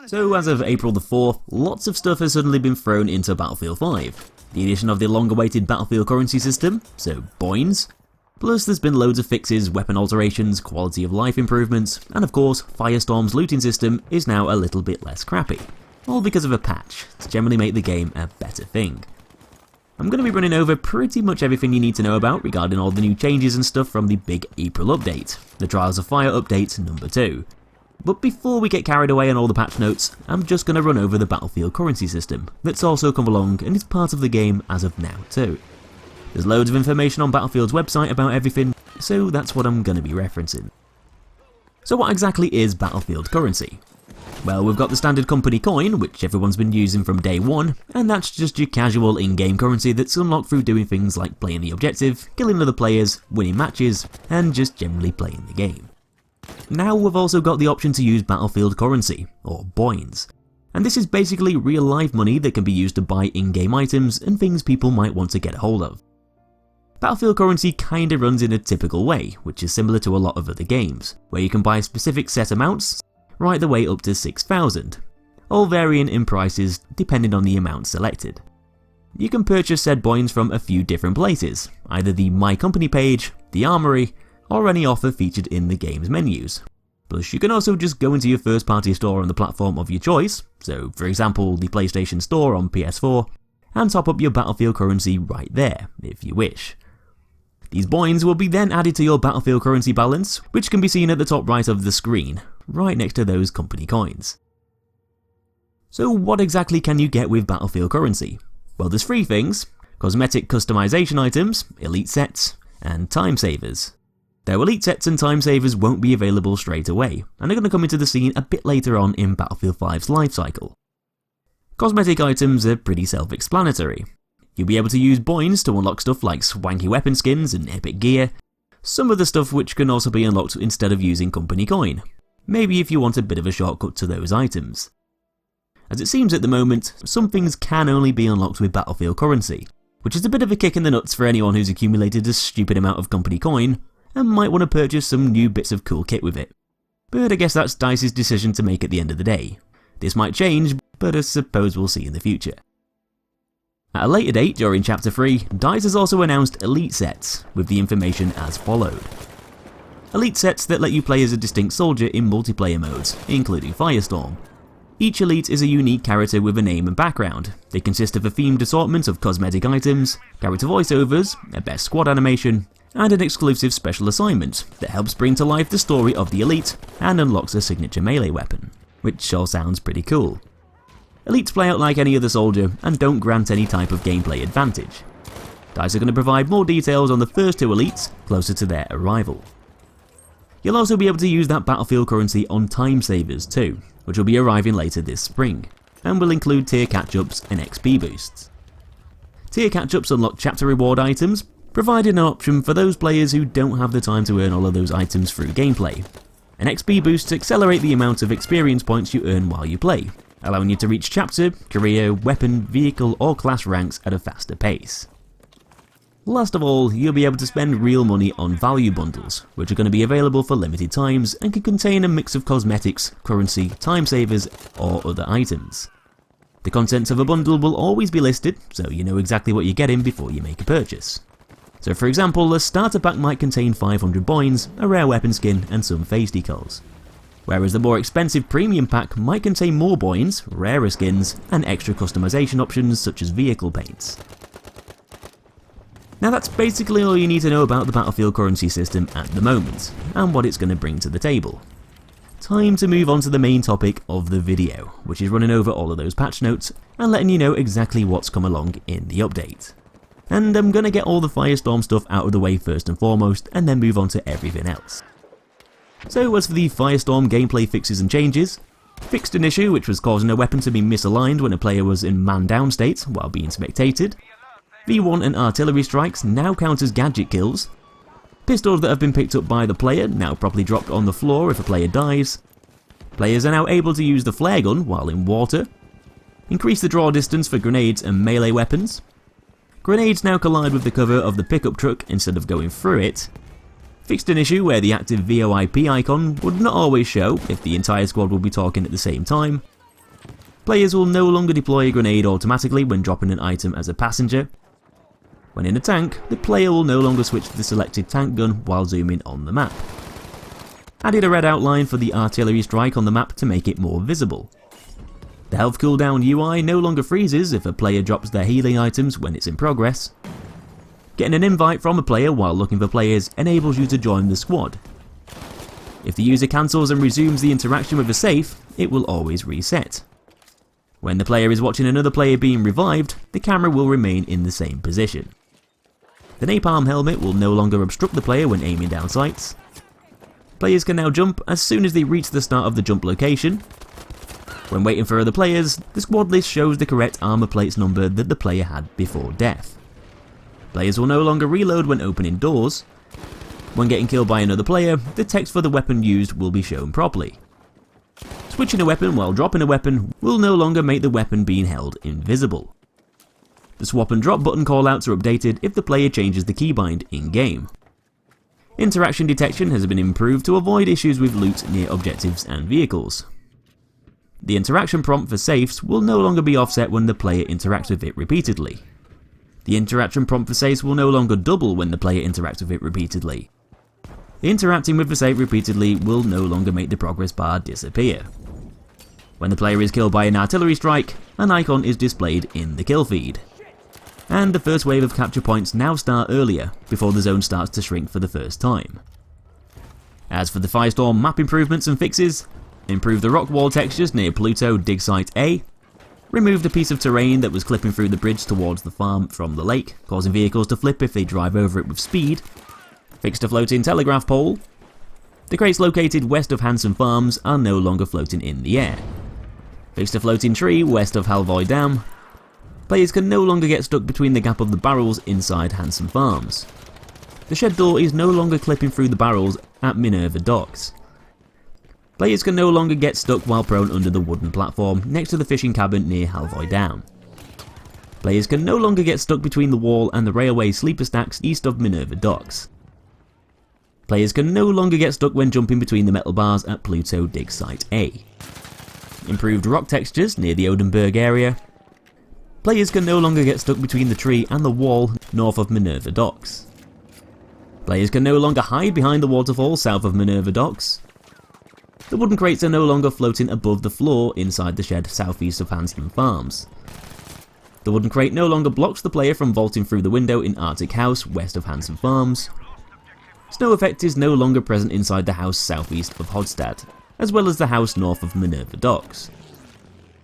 So as of April the 4th, lots of stuff has suddenly been thrown into Battlefield 5. The addition of the long-awaited Battlefield currency system, so BOINS, plus there's been loads of fixes, weapon alterations, quality of life improvements, and of course Firestorm's looting system is now a little bit less crappy. All because of a patch to generally make the game a better thing. I'm going to be running over pretty much everything you need to know about regarding all the new changes and stuff from the big April update, the Trials of Fire update number 2. But before we get carried away on all the patch notes, I'm just going to run over the Battlefield currency system that's also come along and is part of the game as of now too. There's loads of information on Battlefield's website about everything, so that's what I'm going to be referencing. So what exactly is Battlefield currency? Well, we've got the standard company coin, which everyone's been using from day one, and that's just your casual in-game currency that's unlocked through doing things like playing the objective, killing other players, winning matches, and just generally playing the game. Now we've also got the option to use Battlefield currency, or BOINS, and this is basically real life money that can be used to buy in-game items and things people might want to get a hold of. Battlefield currency kinda runs in a typical way, which is similar to a lot of other games, where you can buy specific set amounts, right the way up to 6,000, all varying in prices depending on the amount selected. You can purchase said BOINS from a few different places, either the My Company page, the Armory, or any offer featured in the game's menus. Plus you can also just go into your first party store on the platform of your choice, so for example the PlayStation Store on PS4, and top up your Battlefield currency right there, if you wish. These BOINS will be then added to your Battlefield currency balance, which can be seen at the top right of the screen, right next to those company coins. So what exactly can you get with Battlefield currency? Well, there's 3 things: cosmetic customization items, elite sets, and time savers. Though elite sets and time savers won't be available straight away, and are going to come into the scene a bit later on in Battlefield 5's lifecycle. Cosmetic items are pretty self-explanatory. You'll be able to use BOINS to unlock stuff like swanky weapon skins and epic gear, some of the stuff which can also be unlocked instead of using company coin, maybe if you want a bit of a shortcut to those items. As it seems at the moment, some things can only be unlocked with Battlefield currency, which is a bit of a kick in the nuts for anyone who's accumulated a stupid amount of company coin and might want to purchase some new bits of cool kit with it. But I guess that's DICE's decision to make at the end of the day. This might change, but I suppose we'll see in the future. At a later date during Chapter 3, DICE has also announced elite sets, with the information as followed. Elite sets that let you play as a distinct soldier in multiplayer modes, including Firestorm. Each elite is a unique character with a name and background. They consist of a themed assortment of cosmetic items, character voiceovers, a best squad animation, and an exclusive special assignment that helps bring to life the story of the elite and unlocks a signature melee weapon, which all sounds pretty cool. Elites play out like any other soldier and don't grant any type of gameplay advantage. DICE are going to provide more details on the first 2 elites closer to their arrival. You'll also be able to use that Battlefield currency on time savers too, which will be arriving later this spring, and will include tier catch-ups and XP boosts. Tier catch-ups unlock chapter reward items, providing an option for those players who don't have the time to earn all of those items through gameplay, and XP boosts accelerate the amount of experience points you earn while you play, allowing you to reach chapter, career, weapon, vehicle or class ranks at a faster pace. Last of all, you'll be able to spend real money on value bundles, which are going to be available for limited times and can contain a mix of cosmetics, currency, time savers or other items. The contents of a bundle will always be listed, so you know exactly what you're getting before you make a purchase. So for example, a starter pack might contain 500 BOINS, a rare weapon skin and some face decals. Whereas the more expensive premium pack might contain more BOINS, rarer skins, and extra customization options such as vehicle paints. Now that's basically all you need to know about the Battlefield currency system at the moment, and what it's going to bring to the table. Time to move on to the main topic of the video, which is running over all of those patch notes and letting you know exactly what's come along in the update. And I'm going to get all the Firestorm stuff out of the way first and foremost, and then move on to everything else. So as for the Firestorm gameplay fixes and changes, fixed an issue which was causing a weapon to be misaligned when a player was in man down state while being spectated. V1 and artillery strikes now count as gadget kills. Pistols that have been picked up by the player now properly dropped on the floor if a player dies. Players are now able to use the flare gun while in water. Increase the draw distance for grenades and melee weapons. Grenades now collide with the cover of the pickup truck instead of going through it. Fixed an issue where the active VoIP icon would not always show if the entire squad would be talking at the same time. Players will no longer deploy a grenade automatically when dropping an item as a passenger. When in a tank, the player will no longer switch to the selected tank gun while zooming on the map. Added a red outline for the artillery strike on the map to make it more visible. The health cooldown UI no longer freezes if a player drops their healing items when it's in progress. Getting an invite from a player while looking for players enables you to join the squad. If the user cancels and resumes the interaction with a safe, it will always reset. When the player is watching another player being revived, the camera will remain in the same position. The napalm helmet will no longer obstruct the player when aiming down sights. Players can now jump as soon as they reach the start of the jump location. When waiting for other players, the squad list shows the correct armor plates number that the player had before death. Players will no longer reload when opening doors. When getting killed by another player, the text for the weapon used will be shown properly. Switching a weapon while dropping a weapon will no longer make the weapon being held invisible. The swap and drop button callouts are updated if the player changes the keybind in-game. Interaction detection has been improved to avoid issues with loot near objectives and vehicles. The interaction prompt for safes will no longer be offset when the player interacts with it repeatedly. The interaction prompt for safes will no longer double when the player interacts with it repeatedly. Interacting with the safe repeatedly will no longer make the progress bar disappear. When the player is killed by an artillery strike, an icon is displayed in the kill feed. And the first wave of capture points now start earlier, before the zone starts to shrink for the first time. As for the Firestorm map improvements and fixes, improve the rock wall textures near Pluto Dig Site A, removed a piece of terrain that was clipping through the bridge towards the farm from the lake, causing vehicles to flip if they drive over it with speed, fixed a floating telegraph pole. The crates located west of Hanson Farms are no longer floating in the air. Fixed a floating tree west of Halvoy Dam. Players can no longer get stuck between the gap of the barrels inside Hanson Farms. The shed door is no longer clipping through the barrels at Minerva Docks. Players can no longer get stuck while prone under the wooden platform next to the fishing cabin near Halvoy Dam. Players can no longer get stuck between the wall and the railway sleeper stacks east of Minerva Docks. Players can no longer get stuck when jumping between the metal bars at Pluto Dig Site A. Improved rock textures near the Odenburg area. Players can no longer get stuck between the tree and the wall north of Minerva Docks. Players can no longer hide behind the waterfall south of Minerva Docks. The wooden crates are no longer floating above the floor inside the shed southeast of Hanson Farms. The wooden crate no longer blocks the player from vaulting through the window in Arctic House west of Hanson Farms. Snow effect is no longer present inside the house southeast of Hodstad, as well as the house north of Minerva Docks.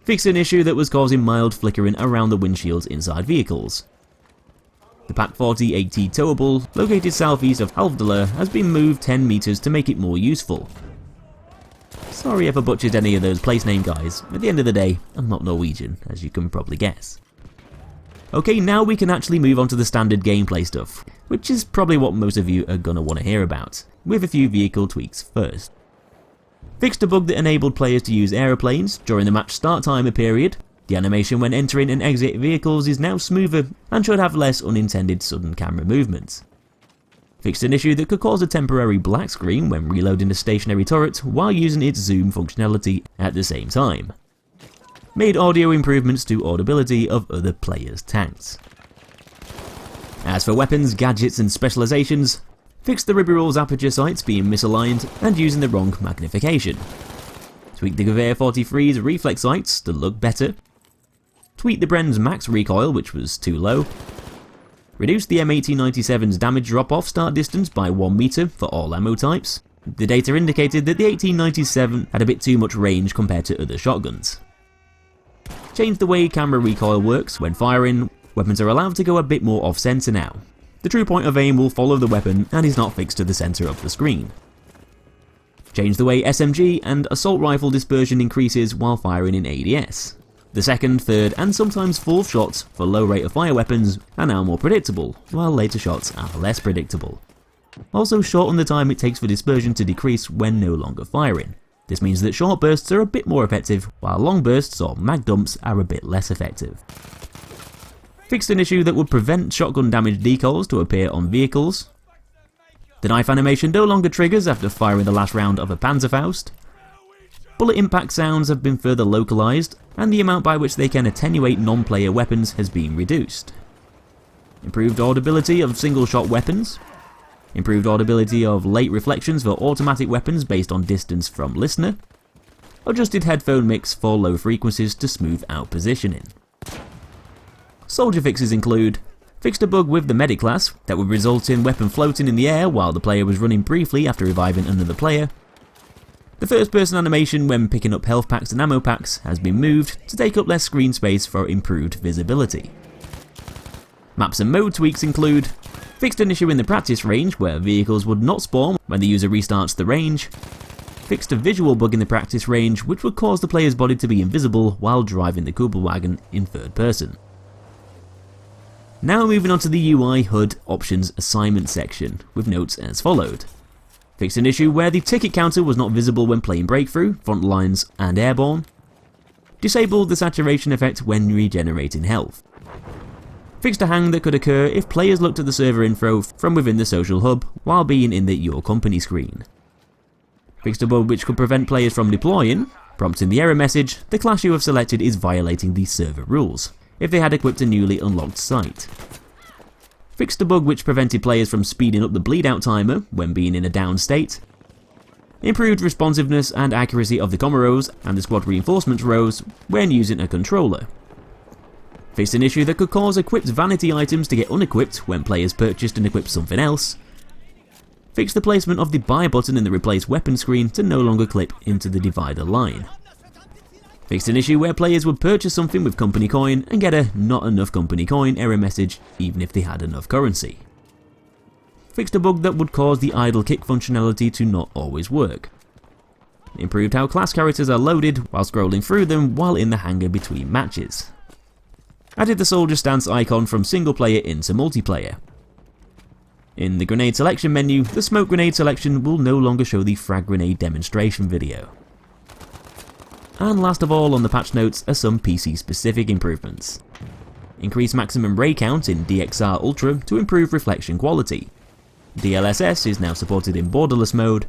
Fixed an issue that was causing mild flickering around the windshields inside vehicles. The Pak 40 AT towable, located southeast of Halvdala, has been moved 10 meters to make it more useful. Sorry if I butchered any of those place name guys, at the end of the day, I'm not Norwegian, as you can probably guess. Okay, now we can actually move on to the standard gameplay stuff, which is probably what most of you are gonna want to hear about, with a few vehicle tweaks first. Fixed a bug that enabled players to use aeroplanes during the match start timer period. The animation when entering and exiting vehicles is now smoother and should have less unintended sudden camera movements. Fixed an issue that could cause a temporary black screen when reloading a stationary turret while using its zoom functionality at the same time. Made audio improvements to audibility of other players' tanks. As for weapons, gadgets and specializations, fixed the Ribiral's aperture sights being misaligned and using the wrong magnification. Tweaked the Gewehr 43's reflex sights to look better. Tweaked the Bren's max recoil, which was too low. Reduced the M1897's damage drop-off start distance by 1 meter for all ammo types. The data indicated that the 1897 had a bit too much range compared to other shotguns. Changed the way camera recoil works when firing. Weapons are allowed to go a bit more off-center now. The true point of aim will follow the weapon and is not fixed to the center of the screen. Changed the way SMG and assault rifle dispersion increases while firing in ADS. The second, third and sometimes fourth shots for low rate of fire weapons are now more predictable, while later shots are less predictable. Also shortened the time it takes for dispersion to decrease when no longer firing. This means that short bursts are a bit more effective, while long bursts or mag dumps are a bit less effective. Fixed an issue that would prevent shotgun damage decals to appear on vehicles. The knife animation no longer triggers after firing the last round of a Panzerfaust. bullet impact sounds have been further localized, and the amount by which they can attenuate non-player weapons has been reduced. Improved audibility of single-shot weapons. Improved audibility of late reflections for automatic weapons based on distance from listener. Adjusted headphone mix for low frequencies to smooth out positioning. Soldier fixes include: fixed a bug with the medic class that would result in weapon floating in the air while the player was running briefly after reviving another player. The first person animation when picking up health packs and ammo packs has been moved to take up less screen space for improved visibility. Maps and mode tweaks include: fixed an issue in the practice range where vehicles would not spawn when the user restarts the range. Fixed a visual bug in the practice range which would cause the player's body to be invisible while driving the Kubel wagon in third person. Now moving on to the UI HUD options assignment section, with notes as followed. Fixed an issue where the ticket counter was not visible when playing Breakthrough, Frontlines and Airborne. Disabled the saturation effect when regenerating health. Fixed a hang that could occur if players looked at the server info from within the social hub while being in the Your Company screen. Fixed a bug which could prevent players from deploying, prompting the error message: the class you have selected is violating the server rules, if they had equipped a newly unlocked site. Fixed a bug which prevented players from speeding up the bleed out timer when being in a down state. Improved responsiveness and accuracy of the comma rows and the squad reinforcements rows when using a controller. Fixed an issue that could cause equipped vanity items to get unequipped when players purchased and equipped something else. Fixed the placement of the buy button in the replace weapon screen to no longer clip into the divider line. Fixed an issue where players would purchase something with company coin and get a not enough company coin error message even if they had enough currency. Fixed a bug that would cause the idle kick functionality to not always work. Improved how class characters are loaded while scrolling through them while in the hangar between matches. Added the soldier stance icon from single player into multiplayer. In the grenade selection menu, the smoke grenade selection will no longer show the frag grenade demonstration video. And last of all on the patch notes are some PC specific improvements. Increase maximum ray count in DXR Ultra to improve reflection quality. DLSS is now supported in borderless mode.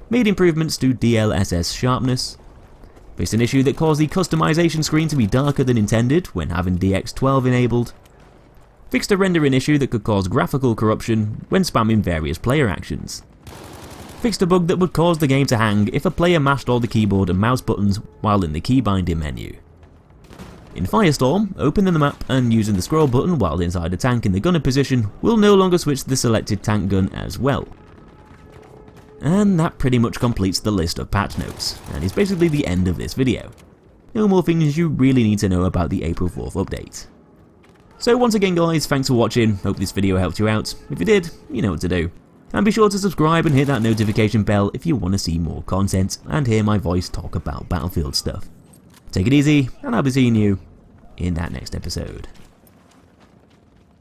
Made improvements to DLSS sharpness. Fixed an issue that caused the customization screen to be darker than intended when having DX12 enabled. Fixed a rendering issue that could cause graphical corruption when spamming various player actions. Fixed a bug that would cause the game to hang if a player mashed all the keyboard and mouse buttons while in the keybinding menu. In Firestorm, opening the map and using the scroll button while inside a tank in the gunner position will no longer switch the selected tank gun as well. And that pretty much completes the list of patch notes, and is basically the end of this video. No more things you really need to know about the April 4th update. So once again guys, thanks for watching, hope this video helped you out. If it did, you know what to do. And be sure to subscribe and hit that notification bell if you want to see more content and hear my voice talk about Battlefield stuff. Take it easy, and I'll be seeing you in that next episode.